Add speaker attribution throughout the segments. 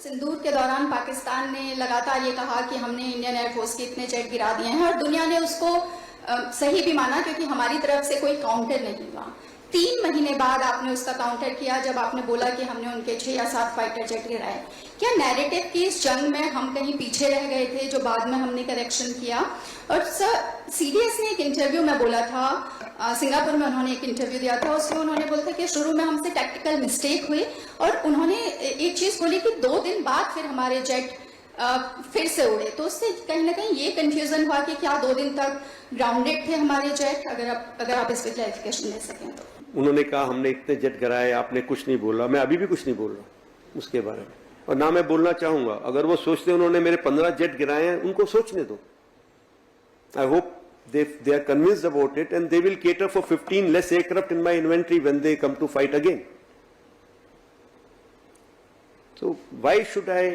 Speaker 1: सिंदूर के दौरान पाकिस्तान ने लगातार ये कहा कि हमने इंडियन एयरफोर्स के इतने जेट गिरा दिए हैं, और दुनिया ने उसको सही भी माना क्योंकि हमारी तरफ से कोई काउंटर नहीं हुआ। 3 महीने बाद आपने उसका काउंटर किया जब आपने बोला कि हमने उनके 6 या 7 फाइटर जेट गिराए। क्या नैरेटिव की इस जंग में हम कहीं पीछे रह गए थे जो बाद में हमने करेक्शन किया? और सर, सीडीएस ने एक इंटरव्यू में बोला था, सिंगापुर में उन्होंने एक इंटरव्यू दिया था, उसमें उन्होंने बोला था कि शुरू में हमसे टैक्टिकल मिस्टेक हुई, और उन्होंने एक चीज बोली कि 2 दिन बाद फिर हमारे जेट फिर से उड़े। तो उससे कहीं ना कहीं ये कंफ्यूजन हुआ कि क्या 2 दिन तक ग्राउंडेड थे हमारे जेट? अगर आप इस पर क्लैरिफिकेशन दे सकें तो।
Speaker 2: उन्होंने कहा हमने इतने जेट गिराए, आपने कुछ नहीं बोला। मैं अभी भी कुछ नहीं बोल रहा उसके बारे में, और ना मैं बोलना चाहूंगा। अगर वो सोचते उन्होंने मेरे 15 जेट गिराए हैं, उनको सोचने दो। I hope they are convinced about it and they will cater for 15 less aircraft in my inventory when they come to fight again. So why should I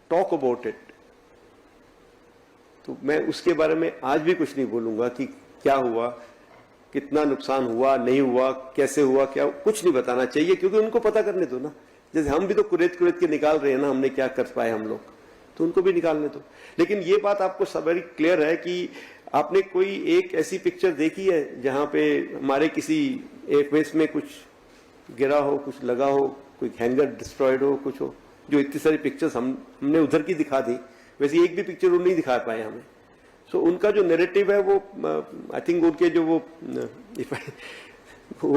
Speaker 2: talk about it? तो मैं उसके बारे में आज भी कुछ नहीं बोलूंगा कि क्या हुआ, कितना नुकसान हुआ, नहीं हुआ, कैसे हुआ, क्या कुछ नहीं बताना चाहिए, क्योंकि उनको पता करने दो ना। जैसे हम भी तो कुरेद के निकाल रहे हैं ना, हमने क्या कर पाए हम लोग, तो उनको भी निकालने दो। लेकिन ये बात आपको सब वेरी क्लियर है कि आपने कोई एक ऐसी पिक्चर देखी है जहां पे हमारे किसी एयरबेस में कुछ गिरा हो, कुछ लगा हो, कोई हैंगर डिस्ट्रॉयड हो, कुछ हो? जो इतनी सारी पिक्चर्स हमने उधर की दिखा दी, वैसे एक भी पिक्चर वो नहीं दिखा पाए हमें। सो उनका जो नैरेटिव है वो आई थिंक उनके जो वो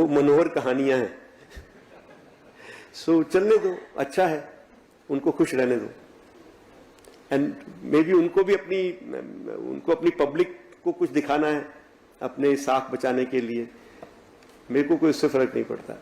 Speaker 2: मनोहर कहानियां हैं। सो चलने दो, अच्छा है, उनको खुश रहने दो। एंड मे बी उनको अपनी पब्लिक को कुछ दिखाना है अपने साख बचाने के लिए। मेरे को कोई उससे फर्क नहीं पड़ता।